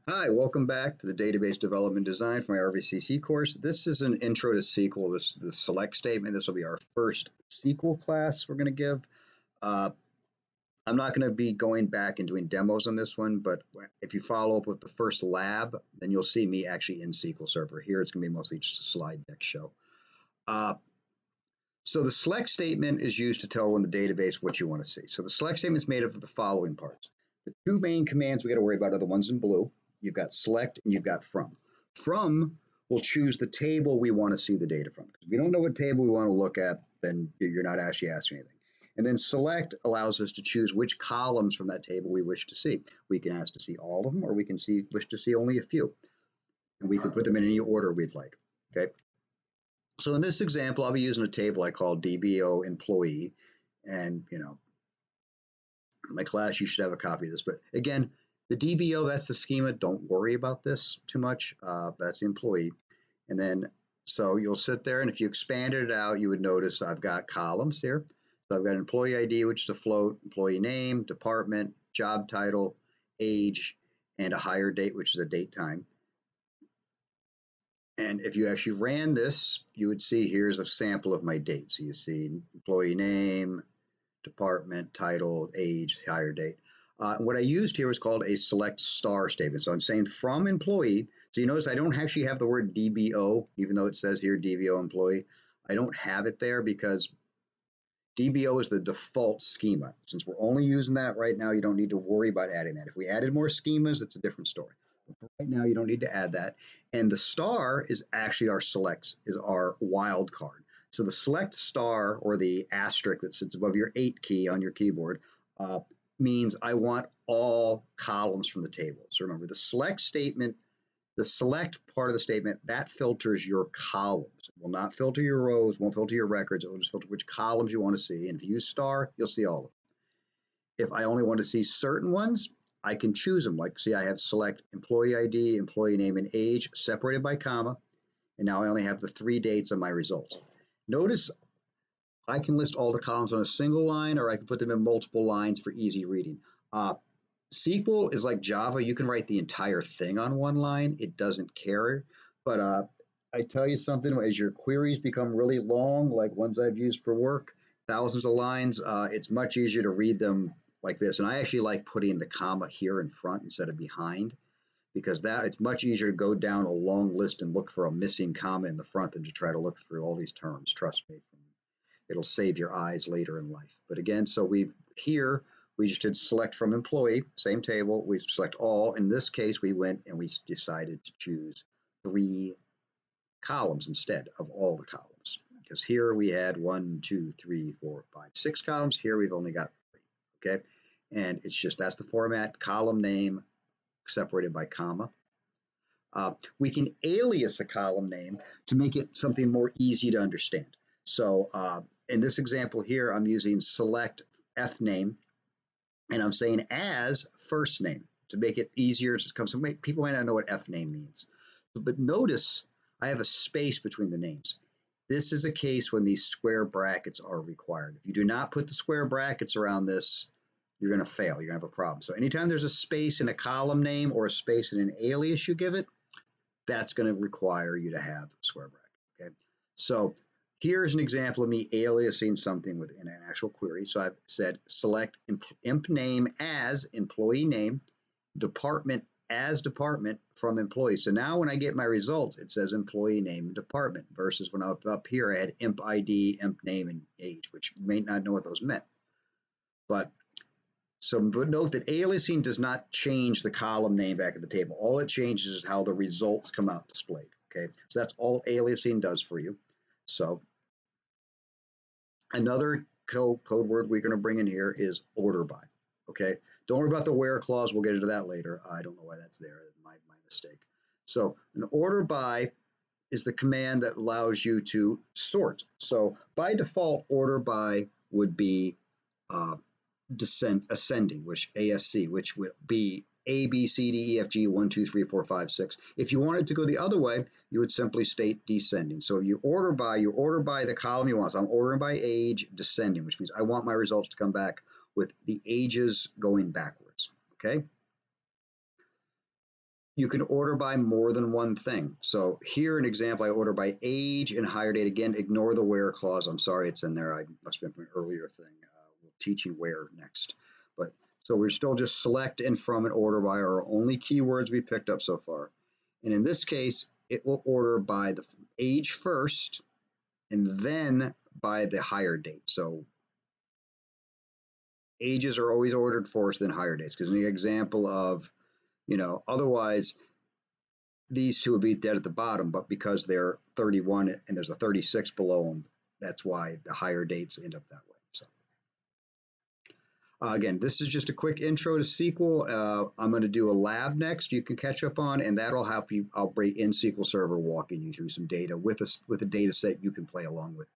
Hi, welcome back to the Database Development Design for my RVCC course. This is an intro to SQL, the select statement. This will be our first SQL class we're going to give. Uh, I'm not going to be going back and doing demos on this one, but if you follow up with the first lab, then you'll see me actually in SQL Server. Here it's going to be mostly just a slide deck show. Uh, so the select statement is used to tell in the database what you want to see. So the select statement is made up of the following parts. The two main commands we got to worry about are the ones in blue. You've got select and you've got from. From will choose the table we want to see the data from. If we don't know what table we want to look at, then you're not actually asking anything. And then select allows us to choose which columns from that table we wish to see. We can ask to see all of them, or we can wish to see only a few. And we can put them in any order we'd like. Okay. So in this example, I'll be using a table I call DBO employee. And, my class, you should have a copy of this. But again, the DBO, that's the schema. Don't worry about this too much. That's the employee. And then, so you'll sit there, and if you expanded it out, you would notice I've got columns here. So I've got employee ID, which is a float, employee name, department, job title, age, and a hire date, which is a date time. And if you actually ran this, you would see here's a sample of my dates. So you see employee name, department, title, age, hire date. What I used here was called a select star statement. So I'm saying from employee. So you notice I don't actually have the word DBO, even though it says here DBO employee. I don't have it there because DBO is the default schema. Since we're only using that right now, you don't need to worry about adding that. If we added more schemas, it's a different story. But for right now, you don't need to add that. And the star is actually our selects, is our wild card. So the select star, or the asterisk that sits above your 8 key on your keyboard, means I want all columns from the table. So remember, the select statement, the select part of the statement, that filters your columns. It will not filter your rows, won't filter your records. It will just filter which columns you want to see. And if you use star, you'll see all of them. If I only want to see certain ones, I can choose them. Like, see, I have select employee ID, employee name, and age separated by comma. And now I only have the 3 dates of my results. Notice I can list all the columns on a single line, or I can put them in multiple lines for easy reading. SQL is like Java. You can write the entire thing on one line. It doesn't care. But I tell you something, as your queries become really long, like ones I've used for work, thousands of lines, it's much easier to read them like this. And I actually like putting the comma here in front instead of behind, because that it's much easier to go down a long list and look for a missing comma in the front than to try to look through all these terms. Trust me, it'll save your eyes later in life. But again, so we just did select from employee, same table, we select all. In this case, we went and we decided to choose 3 columns instead of all the columns. Because here we had 1, 2, 3, 4, 5, 6 columns. Here we've only got 3. Okay. And it's just that's the format, column name separated by comma. We can alias a column name to make it something more easy to understand. So in this example here, I'm using select F name, and I'm saying as first name to make it easier to come. So people might not know what F name means, but notice I have a space between the names. This is a case when these square brackets are required. If you do not put the square brackets around this, you're going to fail. You're going to have a problem. So anytime there's a space in a column name or a space in an alias you give it, that's going to require you to have a square bracket. Okay. So here's an example of me aliasing something within an actual query. So I've said select imp name as employee name, department as department from employee. So now when I get my results, it says employee name and department, versus when I up here I had imp ID, imp name, and age, which you may not know what those meant. But note that aliasing does not change the column name back at the table. All it changes is how the results come out displayed. Okay, so that's all aliasing does for you. So another code word we're going to bring in here is order by. Okay, don't worry about the where clause. We'll get into that later. I don't know why that's there. My mistake. So an order by is the command that allows you to sort. So by default, order by would be ascending, which ASC, which would be A, B, C, D, E, F, G, 1, 2, 3, 4, 5, 6. If you wanted to go the other way, you would simply state descending. So you order by the column you want. So I'm ordering by age, descending, which means I want my results to come back with the ages going backwards. Okay. You can order by more than one thing. So here, an example, I order by age and hire date. Again, ignore the where clause. I'm sorry it's in there. I must have been an earlier thing. We'll teach you where next. But so we're still just select and from and order by our only keywords we picked up so far. And in this case, it will order by the age first and then by the hire date. So ages are always ordered first, then hire dates. Because an example of, otherwise these two would be dead at the bottom, but because they're 31 and there's a 36 below them, that's why the higher dates end up that way. So again, this is just a quick intro to SQL. I'm going to do a lab next you can catch up on, and that'll help you. I'll bring in SQL Server walking you through some data with a data set you can play along with.